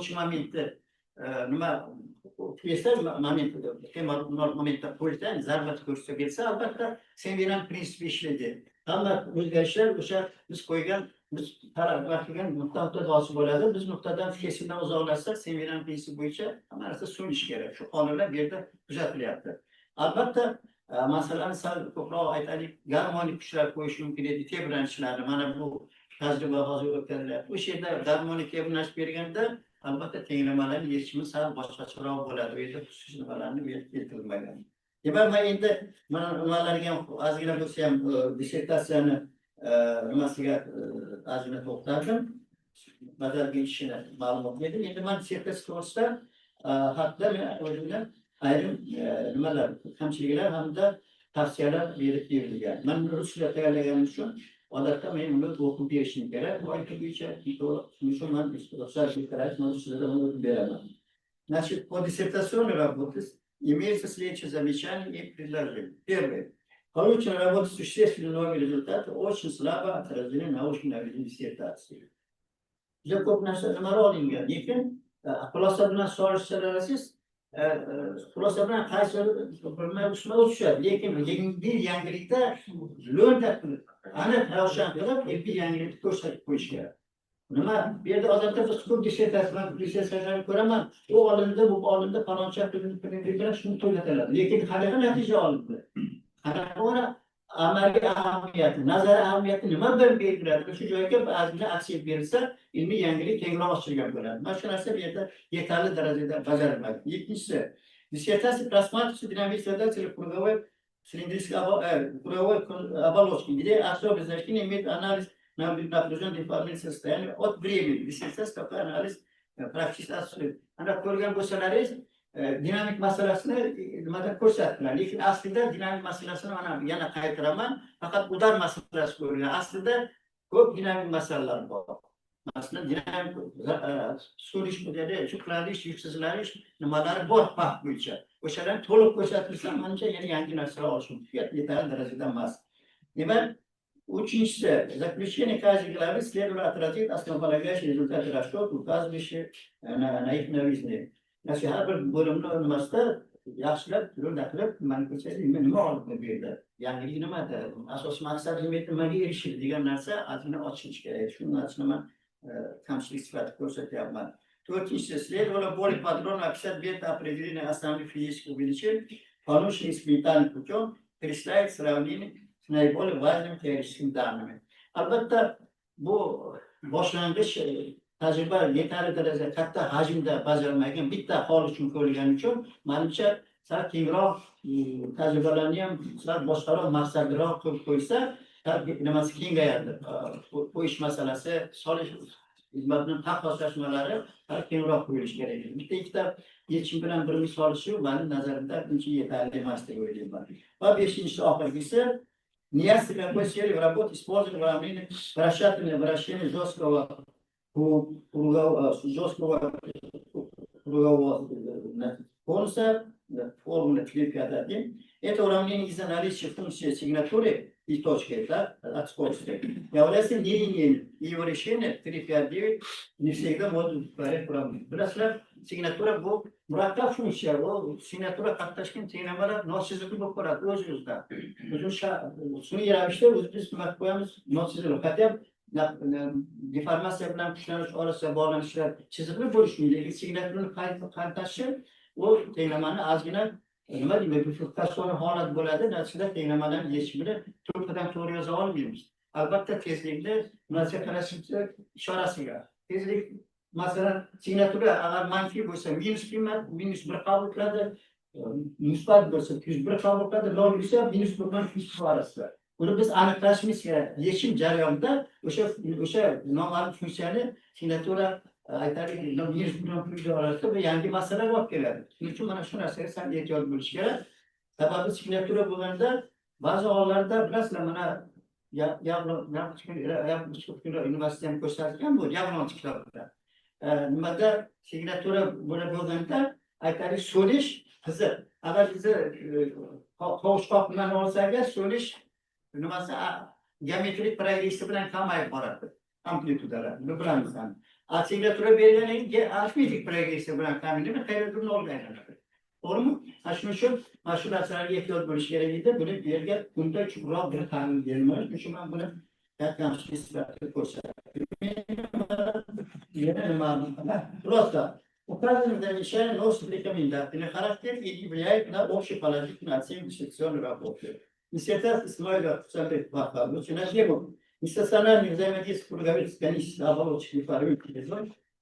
qo'yish momenti nima kelsa momentda qo'ysa zarbat ko'rsa albatta Semviran prinsipi ishlaydi. Hamma o'zgarishlar o'sha biz qo'ygan biz qaror qilgan nuqta hosil bo'ladi. Biz nuqtadan kesimdan uzoqlashsak Semviran prinsipi bo'yicha hamma narsa so'nishi kerak. Shu qonunlar bu yerda kuzatilyapti. Albatta masalan sal ko'proq aytaylik garmonik kuchlar qo'yish mumkin edi tebranishlarni. Mana bu tajriba hozir o'tkazilyapti. O'sha yerda garmonik tebranish berganda albatta tenglamalarning yechimi sal boshqacharoq bo'ladi. Bu yerda xususiy nimalarni bu yerda keltirilmagan. Demak, men endi mana nimalarga ham ozgina bo'lsa ham dissertatsiyani nimasiga ozgina to'xtaldim. Bazarga ishini ma'lumot berdim. Endi men dissertatsiya to'g'risida haqida o'zimdan ayrim nimalar, kamchiliklar hamda tavsiyalar berib berilgan. Men rus tilida tayyorlaganim uchun odatda men uni o'qib berishim kerak. Bu aytib bo'yicha shuning uchun men ruxsat berib rus tilida uni o'qib beraman. Значит, по диссертационной работе имеется следующее замечание и предложение. Первое. Получена работа существенные новые результаты очень слабо отражены научной диссертации. Juda ko'p narsa nimalar olingan, lekin xulosa bilan solishtirasiz, xulosa bilan qaysi bilmay usma o'tishadi. Lekin bir yangilikda lo'nda aniq ravshan qilib, bir yangilikni ko'rsatib qo'yish kerak. Nima? Bu yerda odatda biz ko'p dissertatsiyalarni ko'raman. U olimda, bu olimda faloncha bilan shuni to'xtatiladi. Lekin qanaqa natija olindi? Qanaqa amaliy ahamiyati, nazariy ahamiyati nima bilan belgiladi? Shu joyga ba'zida aksiyat berilsa, ilmiy yangilik kengroq ochilgan bo'ladi. Mana shu narsa bu yerda yetarli darajada bajarilmaydi. Ikkinchisi, dissertatsiya рассматривается динамическая круговой цилиндрической оболочки, где особое значение имеет анализ на напряженной деформации состояния от времени. Диссертация такой анализ практически отсутствует. Ana ko'rgan bo'lsalaringiz dinamik masalasini nimada ko'rsatdilar. Lekin aslida dinamik masalasini mana yana qaytaraman, faqat udar masalasi ko'rilgan. Aslida ko'p dinamik masalalar bor. Masalan, dinamik so'rish bo'ladi, chuqlanish, yuksizlanish nimalari bor vaqt bo'yicha. O'shalarni to'liq ko'rsatilsa, menimcha yana yangi narsalar olish mumkin. Yetarli darajada emas. Demak, ученица, заключение каждой главы следовало отразить основополагающие результаты расчетов, указывающие на их новизны. Значит, har bir bo'limni nimasida yaxshilab yo'lda qilib mana ko'rsatib nima olib berdi. Yangilik nimada? Asosiy maqsad nimaga erishildi degan narsa ozgina ochilishi kerak. Shu narsani men kamchilik sifatida ko'rsatyapman. To'rtinchisi, следовало более подробно описать метод определения основных физических величин, полученных экспериментальным путем, представить сравнение с naybol важными teoretik данными. Albatta bu boshlang'ich tajriba yetarli darajada katta hajmda bajarilmagan bitta hol uchun ko'rilgani uchun menimcha sal kengroq tajribalarni ham sal boshqaroq maqsadliroq qilib qo'ysa, nimasi kengayadi. Qo'yish masalasi, solish xizmatning taqqoslashmalari kengroq qo'yilishi kerak. Bitta ikkita yechim bilan birini solishi mening nazarimda buncha yetarli emas deb o'ylayman. Va beshinchisi oxirgisi неясно какой сфере работы использовали во время вращения жесткого кругового конуса формулы Филиппа. Это уравнение из-за наличия функции сигнатуры и точки, да, от скорости, является нелинейным. И его решение 3,5,9 не всегда может удовлетворять уравнение. Signatura bu murakkab funksiya, bu signatura qatnashgan tenglamalar nosizlikli bo'lib qoladi o'z-o'zidan. Sun'iy ravishda biz nima qo'yamiz? Nosizlik. Qat'iyat deformatsiya bilan kuchlanish orasida bog'lanishlar chiziqli bo'lishi mumkin. Lekin signaturaning qatnashishi u tenglamani ozgina nima deydi, fluktuatsion holat bo'ladi. Natijada tenglamalarning yechimini to'g'ridan to'g'ri yoza olmaymiz. Albatta tezlikni narsa qarashimcha ishorasiga. Tezlik masalan, signatura agar manfiy bo'lsa, minus qiymat minus 1 qabul qiladi, musbat bo'lsa, +1 qabul qiladi, nol bo'lsa, minus 1 bilan +2 orasida. Buni biz aniqlashimiz kerak. Yechim jarayonida o'sha noma'lum funksiyani signatura aytaylik, minus 1 bilan +2 orasida bir yangi masala olib keladi. Shuning uchun mana shu narsaga sal ehtiyot bo'lish kerak. Sababi signatura bo'lganda ba'zi hollarda bilasizlar, mana universitetdan ko'rsatgan bu diagnostik kitobda. Nimada signatura bo'lganda aytaylik so'lish qiziq. Agar bizni qo'shqoq bilan olsangiz so'lish nimasi geometrik progressi bilan kamayib boradi. Amplitudalar. Buni bilamiz ham. Asignatura belirlenen açmayacak progresi bilan ta'minlama xayriyatini olmaydi. Doğrumu? Shuning uchun mana shu narsalarga ehtiyot bo'lish kerak edi. Buni bu yerga bunda chuqurroq bir ta'min berilmaydi. Shuning uchun men buni kamchilik sifatida ko'rsatdim. Yana nima? Просто указаны замечания носят рекомендации характер и влияют на общеположительную оценку секционной работы. Диссертация Исмаила Александровича Бахарова на тему нестационарных взаимодействий круговых комиссий оболочек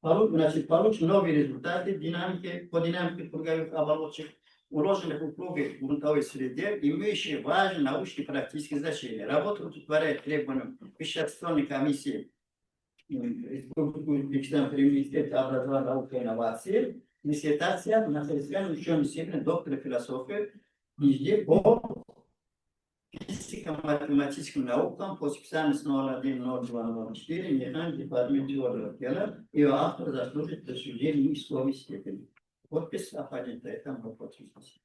информации получен новые результаты динамики, по динамике круговых оболочек, уложенных в круге в грунтовой среде, имеющие важное научно-практическое значение. Работа удовлетворяет требованиям вещественной комиссии Республики при Министерстве образования, науки и инноваций. Диссертация на совершенно ученой степени доктора философии везде по физико-математическим наукам по специальности 01-02-04 механик департамент геологии и автор заслужит присуждение исходной степени. Подпись оппонента это мы подписываемся.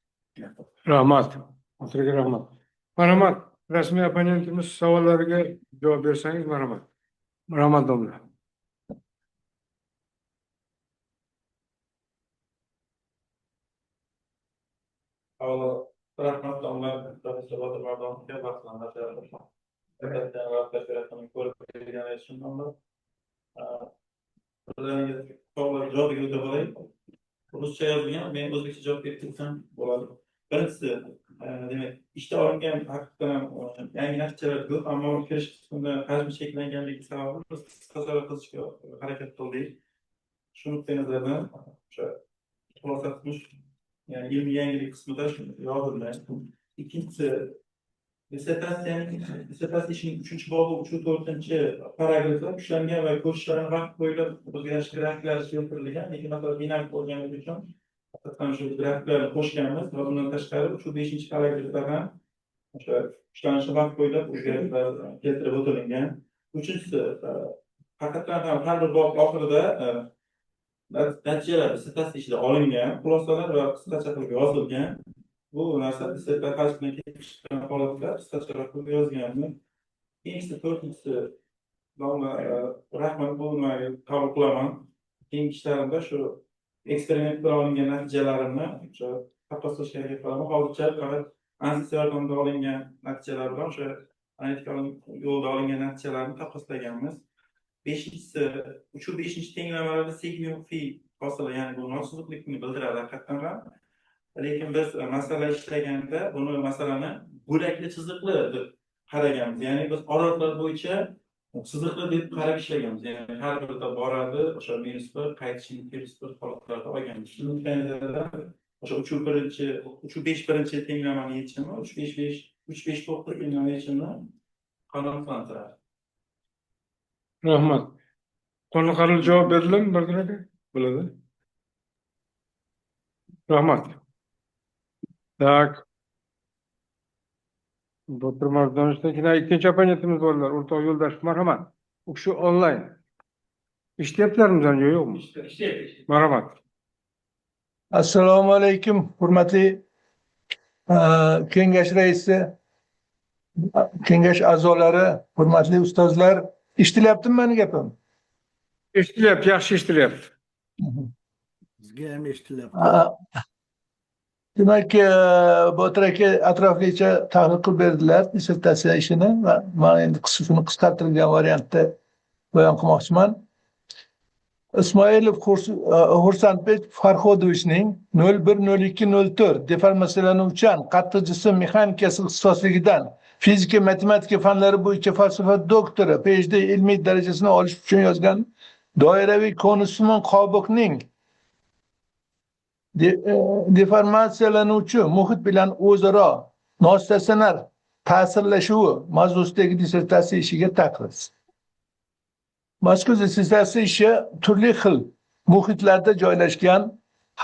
Rahmat. O'tirga rahmat. Marhamat. Rasmiy opponentimiz savollariga javob bersangiz marhamat. Marhamat domla. Avvalo, rahmat domla professor Botir Mardonovga vaqtlarni ajratib, albatta vaqt ajratib ko'rib kelganingiz uchun domla. Sizlarga savollarga javob berib o'tay. Ruscha yozilgan, men o'zbekcha javob berib ketsam bo'ladi. Birinchisi, demak, ishda olingan haqiqatan yangi natijalar ko'p, ammo kirish qismida hajmi cheklanganligi sababli biz qisqacha qilishga harakat qildik. Shu nuqtai nazardan o'sha xulosa qilish, ya'ni ilmiy yangilik qismida yozilgan. Ikkinchisi, dissertatsiya ishining 3-bobi 3-4 paragrafda ushlangan va ko'rishlarni vaqt bo'ylab o'zgarish grafiklari keltirilgan, lekin masalan dinamik bo'lganligi uchun haqiqatan shu grafiklarni qo'shganmiz va bundan tashqari 3-5 paragrafda ham o'sha ushlanishi vaqt bo'ylab o'zgarishlar keltirib o'tilgan. Uchinchisi, haqiqatan ham har bir bob oxirida natijalar dissertatsiya ishida olingan, xulosalar va qisqacha qilib yozilgan. Bu narsa dissertatsiya hajmidan kelib chiqqan holatda qisqacha qilib yozganmiz. Keyinchisi, to'rtinchisi, rahmat bu nimaga qabul qilaman. Keyingi ishlarimda shu eksperiment bilan olingan natijalarimni o'sha taqqoslashga harakat qilaman. Hozircha faqat analiz yordamida olingan natijalar bilan o'sha analitik yo'lda olingan natijalarni taqqoslaganmiz. Beshinchisi, 3-5 tenglamalarda segment phi hosili, ya'ni bu nosozlikni bildiradi haqiqatan ham. Lekin biz masala ishlaganda buni masalani bo'lakli chiziqli deb qaraganmiz. Ya'ni biz oraliqlar bo'yicha chiziqli deb qarab ishlaganmiz. Ya'ni har birida boradi, o'sha -1 qaytishini -1 holatlarda olganmiz. Shundan o'sha 3-5 birinchi tenglamani yechimi 3-5-9 tenglamani yechimini qanoatlantiradi. Rahmat. Qoniqarli javob berildi barqaror bo'ladi. Rahmat. Tak. Botir Mardonovdan ikkinchi opponentimiz borlar. O'rtoq yo'ldosh, marhamat. U kishi onlayn. Ishlayaptilarmi, yo'qmi? Ishlayapti. Marhamat. Assalomu alaykum, hurmatli kengash raisi, kengash a'zolari, hurmatli ustozlar. Eshitilyaptimi meni gapim? Eshitilyapti, yaxshi eshitilyapti. Bizga ham eshitilyapti. Demak, Botir aka atroflicha tahlil qilib berdilar dissertatsiya ishini va men endi shuni qisqartirilgan variantda bayon qilmoqchiman. Ismoilov Xursandbek Farhodovichning 01-02-04 deformatsiyalanuvchan qattiq jism mexanikasi ixtisosligidan fizika matematika fanlari bo'yicha falsafa doktori PhD ilmiy darajasini olish uchun yozgan doiraviy konussimon qobiqning deformatsiyalanuvchi muhit bilan o'zaro nostatsionar ta'sirlashuvi mavzusidagi dissertatsiya ishiga taqriz. Mazkur dissertatsiya ishi turli xil muhitlarda joylashgan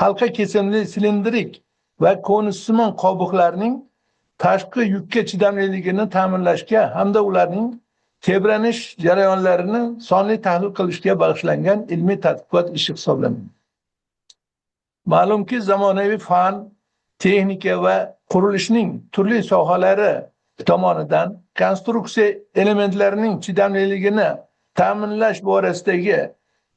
halqa kesimli silindrik va konussimon qobiqlarning tashqi yukka chidamliligini ta'minlashga hamda ularning tebranish jarayonlarini sonli tahlil qilishga bag'ishlangan ilmiy tadqiqot ishi hisoblanadi. Ma'lumki, zamonaviy fan, texnika va qurilishning turli sohalari tomonidan konstruksiya elementlarining chidamliligini ta'minlash borasidagi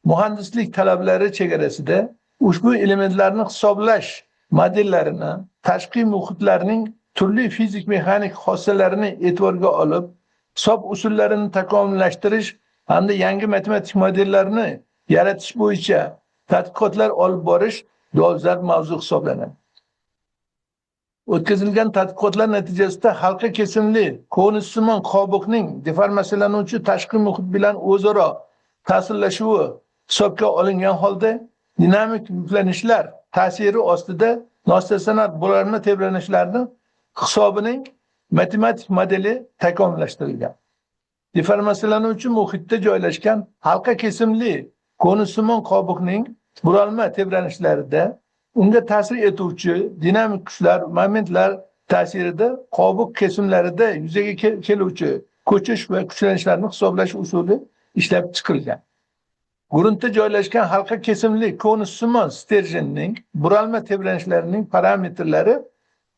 muhandislik talablari chegarasida ushbu elementlarni hisoblash modellarini, tashqi muhitlarning turli fizik mexanik xossalarini e'tiborga olib, hisob usullarini takomillashtirish hamda yangi matematik modellarni yaratish bo'yicha tadqiqotlar olib borish dolzarb mavzu hisoblanadi. O'tkazilgan tadqiqotlar natijasida halqa kesimli konussimon qobiqning deformatsiyalanuvchi tashqi muhit bilan o'zaro ta'sirlashuvi hisobga olingan holda dinamik yuklanishlar ta'siri ostida nostasionar bo'larma tebranishlarni hisobining matematik modeli takomillashtirilgan. Deformatsiyalanuvchi muhitda joylashgan halqa kesimli konussimon qobiqning buralma tebranishlarida unga ta'sir etuvchi dinamik kuchlar, momentlar ta'sirida qobiq kesimlarida yuzaga keluvchi ko'chish va kuchlanishlarni hisoblash usuli ishlab chiqilgan. Gruntda joylashgan halqa kesimli konussimon sterjenning buralma tebranishlarining parametrlari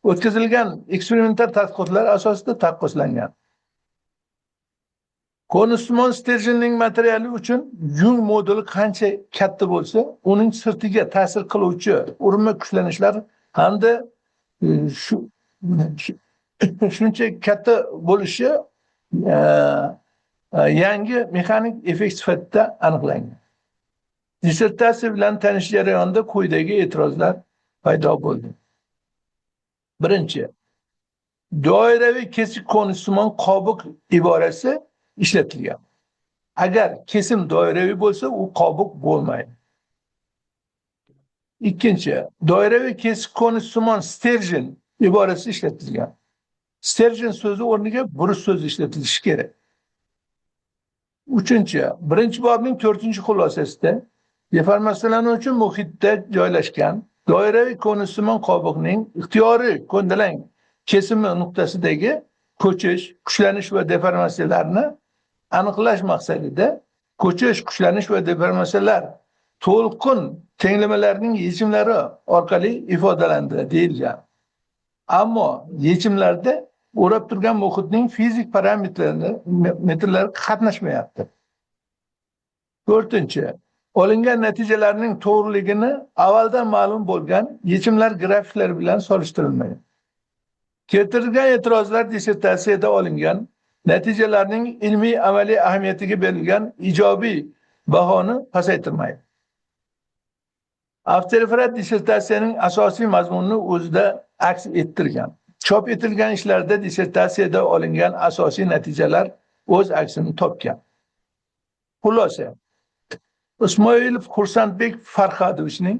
o'tkazilgan eksperimental tadqiqotlar asosida taqqoslangan. Konussimon sterjenning materiali uchun yung moduli qancha katta bo'lsa, uning sirtiga ta'sir qiluvchi urinma kuchlanishlar hamda shuncha katta bo'lishi yangi mexanik effekt sifatida aniqlangan. Dissertatsiya bilan tanishish jarayonida quyidagi e'tirozlar paydo bo'ldi. Birinchi, doiraviy kesik konussimon qobiq iborasi ishlatilgan. Agar kesim doiraviy bo'lsa, u qobiq bo'lmaydi. Ikkinchi, doiraviy kesik konussimon sterjen iborasi ishlatilgan. Sterjen so'zi o'rniga buruch so'zi ishlatilishi kerak. Uchinchi, birinchi bobning 4-xulosasida deformatsiyalanuvchi muhitda joylashgan doiraviy konussimon qobiqning ixtiyoriy ko'ndalang kesimi nuqtasidagi ko'chish, kuchlanish va deformatsiyalarni aniqlash maqsadida ko'chish, kuchlanish va deformatsiyalar to'lqin tenglamalarning yechimlari orqali ifodalandi deyilgan. Ammo yechimlarda o'rab turgan muhitning fizik parametrlari qatnashmayapti. To'rtinchi, olingan natijalarning to'g'riligini avvaldan ma'lum bo'lgan yechimlar grafiklari bilan solishtirilmagan. Keltirilgan e'tirozlar dissertatsiyada olingan natijalarning ilmiy amaliy ahamiyatiga berilgan ijobiy bahoni pasaytirmaydi. Avtoreferat dissertatsiyaning asosiy mazmunini o'zida aks ettirgan. Chop etilgan ishlarda dissertatsiyada olingan asosiy natijalar o'z aksini topgan. Xulosa: Ismoilov Xursandbek Farhadovichning